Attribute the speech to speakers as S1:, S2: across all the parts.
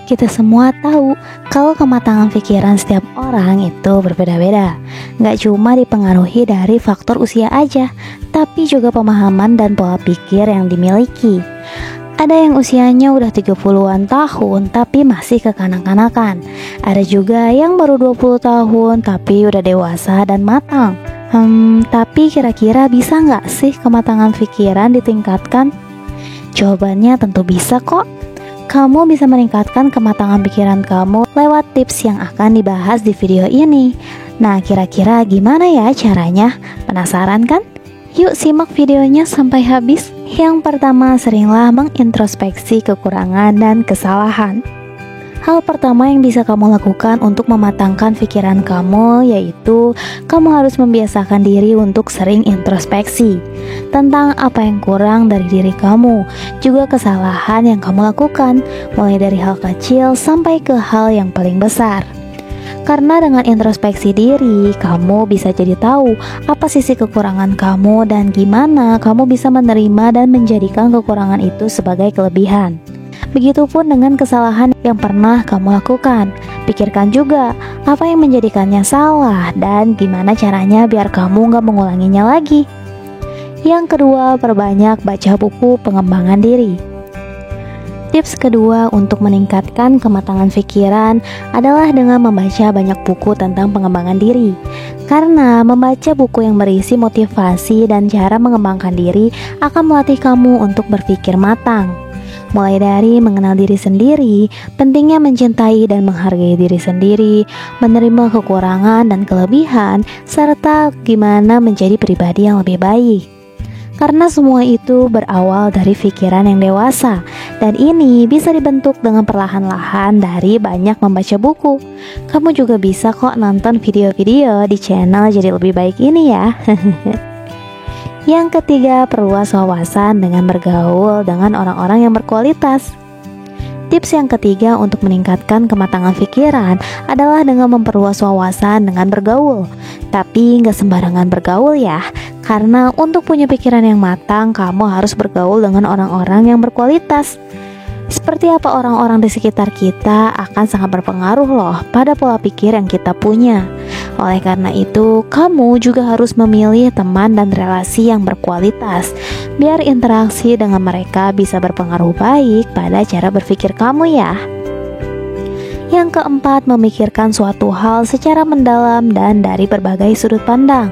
S1: Kita semua tahu kalau kematangan pikiran setiap orang itu berbeda-beda. Nggak cuma dipengaruhi dari faktor usia aja, tapi juga pemahaman dan pola pikir yang dimiliki. Ada yang usianya udah 30-an tahun tapi masih kekanak-kanakan. Ada juga yang baru 20 tahun tapi udah dewasa dan matang. Tapi kira-kira bisa nggak sih kematangan pikiran ditingkatkan? Jawabannya tentu bisa kok. Kamu bisa meningkatkan kematangan pikiran kamu lewat tips yang akan dibahas di video ini. Nah, kira-kira gimana ya caranya? Penasaran kan? Yuk simak videonya sampai habis. Yang pertama, seringlah mengintrospeksi kekurangan dan kesalahan. Hal pertama yang bisa kamu lakukan untuk mematangkan pikiran kamu yaitu kamu harus membiasakan diri untuk sering introspeksi tentang apa yang kurang dari diri kamu, juga kesalahan yang kamu lakukan, mulai dari hal kecil sampai ke hal yang paling besar. Karena dengan introspeksi diri, kamu bisa jadi tahu apa sisi kekurangan kamu dan gimana kamu bisa menerima dan menjadikan kekurangan itu sebagai kelebihan. Begitupun dengan kesalahan yang pernah kamu lakukan. Pikirkan juga apa yang menjadikannya salah dan gimana caranya biar kamu gak mengulanginya lagi. Yang kedua, perbanyak baca buku pengembangan diri. Tips kedua untuk meningkatkan kematangan pikiran adalah dengan membaca banyak buku tentang pengembangan diri. Karena membaca buku yang berisi motivasi dan cara mengembangkan diri akan melatih kamu untuk berpikir matang. Mulai dari mengenal diri sendiri, pentingnya mencintai dan menghargai diri sendiri, menerima kekurangan dan kelebihan, serta gimana menjadi pribadi yang lebih baik. Karena semua itu berawal dari pikiran yang dewasa, dan ini bisa dibentuk dengan perlahan-lahan dari banyak membaca buku. Kamu juga bisa kok nonton video-video di channel Jadi Lebih Baik ini ya. Yang ketiga, perluas wawasan dengan bergaul dengan orang-orang yang berkualitas. Tips yang ketiga untuk meningkatkan kematangan pikiran adalah dengan memperluas wawasan dengan bergaul. Tapi nggak sembarangan bergaul ya, karena untuk punya pikiran yang matang, kamu harus bergaul dengan orang-orang yang berkualitas. Seperti apa orang-orang di sekitar kita akan sangat berpengaruh loh pada pola pikir yang kita punya. Oleh karena itu, kamu juga harus memilih teman dan relasi yang berkualitas, biar interaksi dengan mereka bisa berpengaruh baik pada cara berpikir kamu ya. Yang keempat, memikirkan suatu hal secara mendalam dan dari berbagai sudut pandang.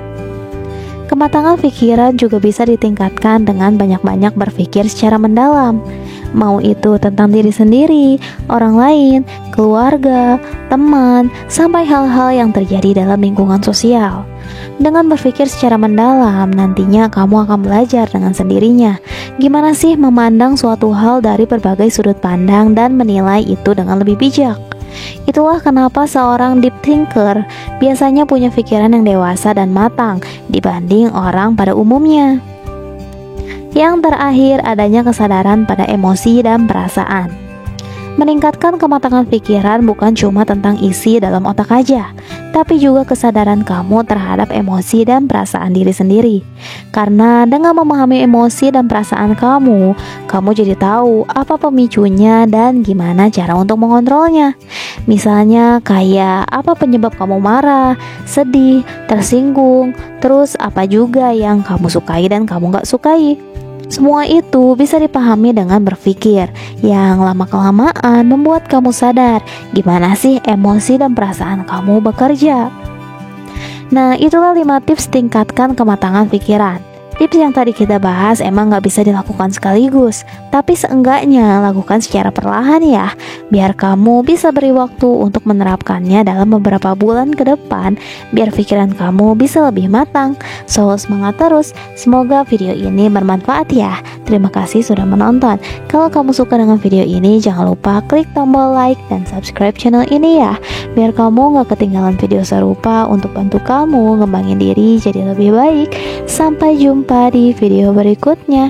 S1: Kematangan pikiran juga bisa ditingkatkan dengan banyak-banyak berpikir secara mendalam. Mau itu tentang diri sendiri, orang lain, keluarga, teman, sampai hal-hal yang terjadi dalam lingkungan sosial. Dengan berpikir secara mendalam, nantinya kamu akan belajar dengan sendirinya gimana sih memandang suatu hal dari berbagai sudut pandang dan menilai itu dengan lebih bijak. Itulah kenapa seorang deep thinker biasanya punya pikiran yang dewasa dan matang dibanding orang pada umumnya. Yang terakhir, adanya kesadaran pada emosi dan perasaan. Meningkatkan kematangan pikiran bukan cuma tentang isi dalam otak aja, tapi juga kesadaran kamu terhadap emosi dan perasaan diri sendiri. Karena dengan memahami emosi dan perasaan kamu jadi tahu apa pemicunya dan gimana cara untuk mengontrolnya. Misalnya kayak apa penyebab kamu marah, sedih, tersinggung, terus apa juga yang kamu sukai dan kamu gak sukai. Semua itu bisa dipahami dengan berpikir yang lama-kelamaan membuat kamu sadar gimana sih emosi dan perasaan kamu bekerja. Nah, itulah 5 tips tingkatkan kematangan pikiran. Tips yang tadi kita bahas emang gak bisa dilakukan sekaligus, tapi seenggaknya lakukan secara perlahan ya, biar kamu bisa beri waktu untuk menerapkannya dalam beberapa bulan ke depan, biar pikiran kamu bisa lebih matang. So, semangat terus, semoga video ini bermanfaat ya. Terima kasih sudah menonton. Kalau kamu suka dengan video ini, jangan lupa klik tombol like dan subscribe channel ini ya, biar kamu gak ketinggalan video serupa untuk bantu kamu ngembangin diri jadi lebih baik. Sampai jumpa di video berikutnya.